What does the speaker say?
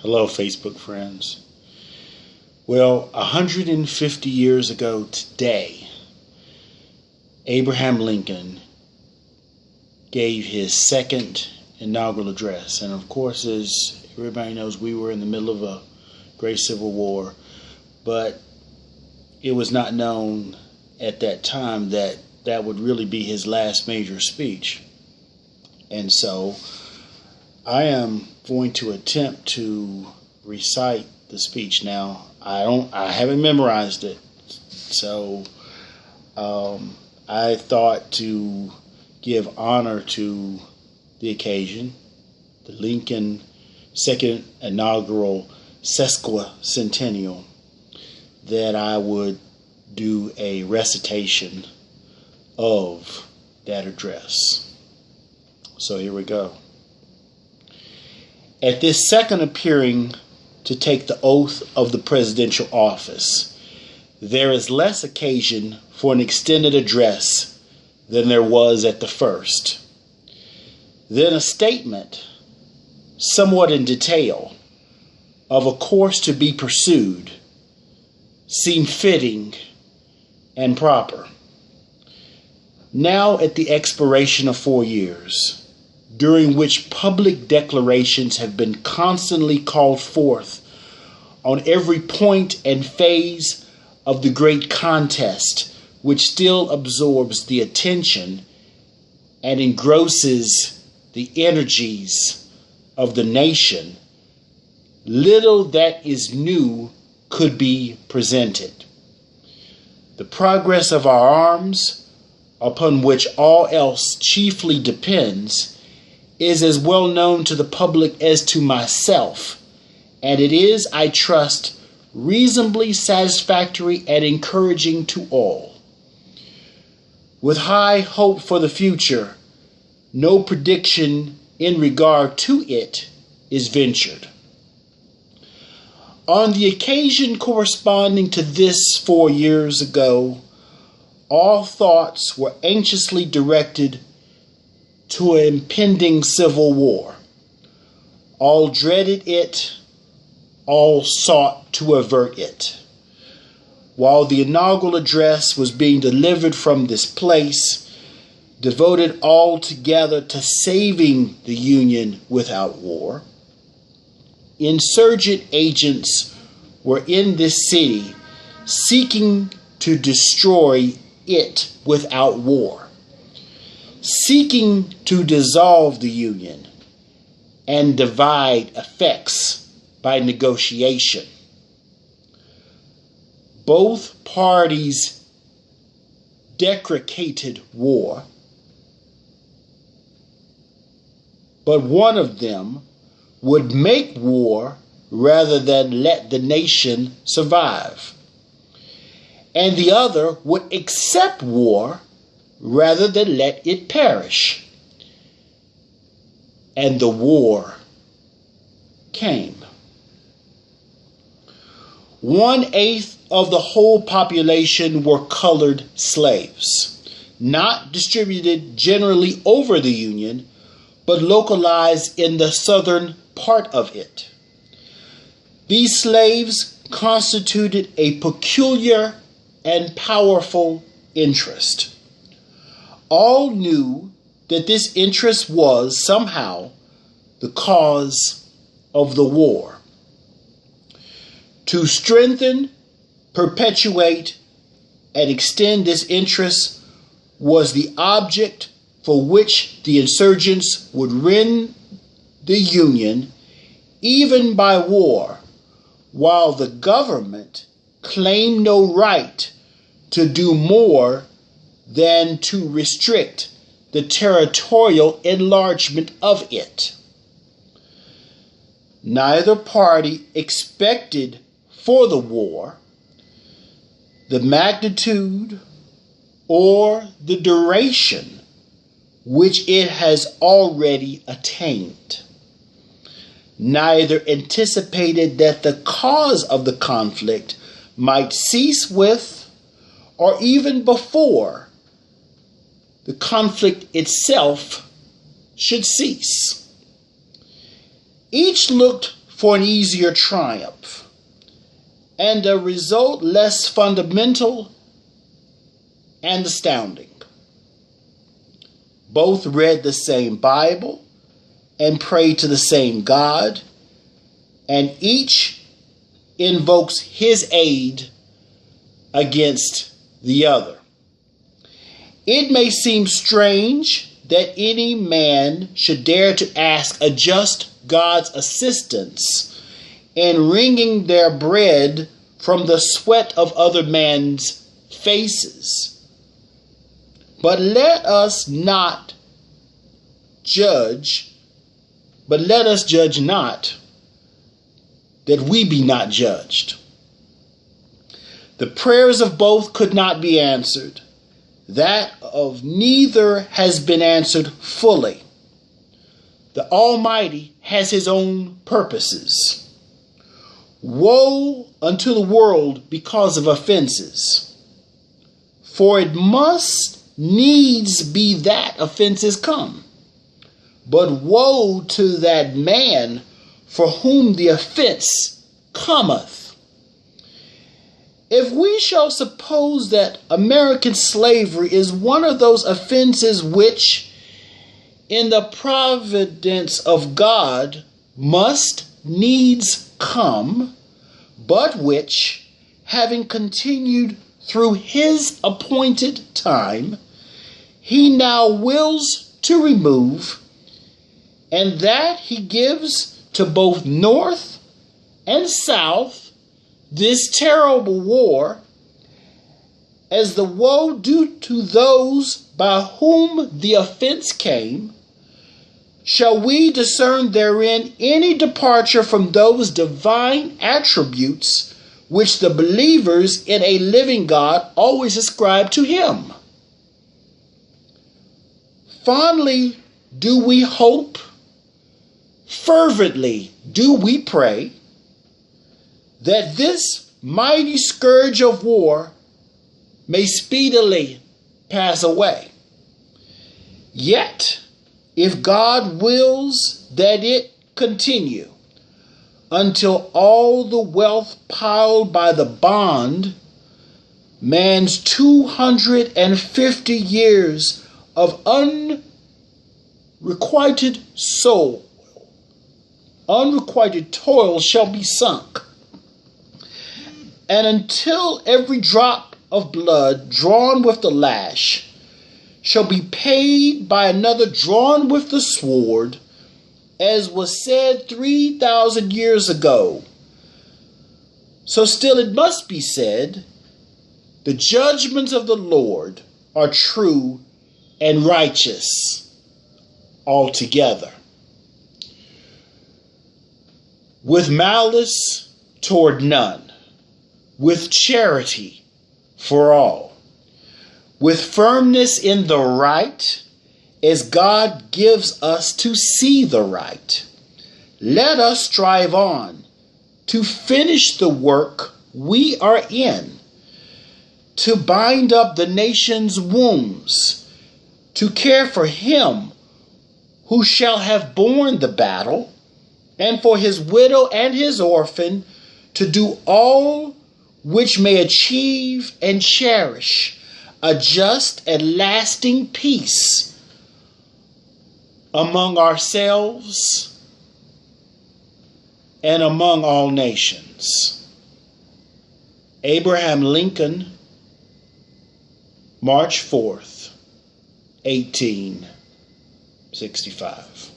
Hello, Facebook friends. Well, 150 years ago today, Abraham Lincoln gave his second inaugural address. And of course, as everybody knows, we were in the middle of a great civil war, but it was not known at that time that that would really be his last major speech. And so I am going to attempt to recite the speech. Now, I haven't memorized it, so I thought to give honor to the occasion, the Lincoln Second Inaugural Sesquicentennial, that I would do a recitation of that address. So here we go. At this second appearing to take the oath of the presidential office, there is less occasion for an extended address than there was at the first. Then a statement, somewhat in detail, of a course to be pursued seemed fitting and proper. Now, at the expiration of 4 years, during which public declarations have been constantly called forth on every point and phase of the great contest which still absorbs the attention and engrosses the energies of the nation, little that is new could be presented. The progress of our arms, upon which all else chiefly depends, is as well known to the public as to myself, and it is, I trust, reasonably satisfactory and encouraging to all. With high hope for the future, no prediction in regard to it is ventured. On the occasion corresponding to this 4 years ago, all thoughts were anxiously directed to an impending civil war. All dreaded it, all sought to avert it. While the inaugural address was being delivered from this place, devoted altogether to saving the Union without war, insurgent agents were in this city seeking to destroy it without war, seeking to dissolve the Union and divide effects by negotiation. Both parties deprecated war, but one of them would make war rather than let the nation survive, and the other would accept war rather than let it perish. And the war came. 1/8 of the whole population were colored slaves, not distributed generally over the Union, but localized in the southern part of it. These slaves constituted a peculiar and powerful interest. All knew that this interest was somehow the cause of the war. To strengthen, perpetuate, and extend this interest was the object for which the insurgents would rend the Union, even by war, while the government claimed no right to do more than to restrict the territorial enlargement of it. Neither party expected for the war the magnitude or the duration which it has already attained. Neither anticipated that the cause of the conflict might cease with, or even before, the conflict itself should cease. Each looked for an easier triumph, and a result less fundamental and astounding. Both read the same Bible and prayed to the same God, and each invokes his aid against the other. It may seem strange that any man should dare to ask a just God's assistance in wringing their bread from the sweat of other men's faces. But let us judge not, that we be not judged. The prayers of both could not be answered. That of neither has been answered fully. The Almighty has his own purposes. Woe unto the world because of offenses, for it must needs be that offenses come. But woe to that man for whom the offense cometh. If we shall suppose that American slavery is one of those offenses which, in the providence of God, must needs come, but which, having continued through his appointed time, he now wills to remove, and that he gives to both North and South this terrible war, as the woe due to those by whom the offense came, shall we discern therein any departure from those divine attributes which the believers in a living God always ascribe to him? Fondly do we hope, fervently do we pray, that this mighty scourge of war may speedily pass away. Yet, if God wills that it continue until all the wealth piled by the bond, man's 250 years of unrequited toil shall be sunk, and until every drop of blood drawn with the lash shall be paid by another drawn with the sword, as was said 3,000 years ago, so still it must be said, the judgments of the Lord are true and righteous altogether. With malice toward none, with charity for all, with firmness in the right, as God gives us to see the right. Let us strive on to finish the work we are in, to bind up the nation's wounds, to care for him who shall have borne the battle, and for his widow and his orphan, to do all which may achieve and cherish a just and lasting peace among ourselves and among all nations. Abraham Lincoln, March 4th, 1865.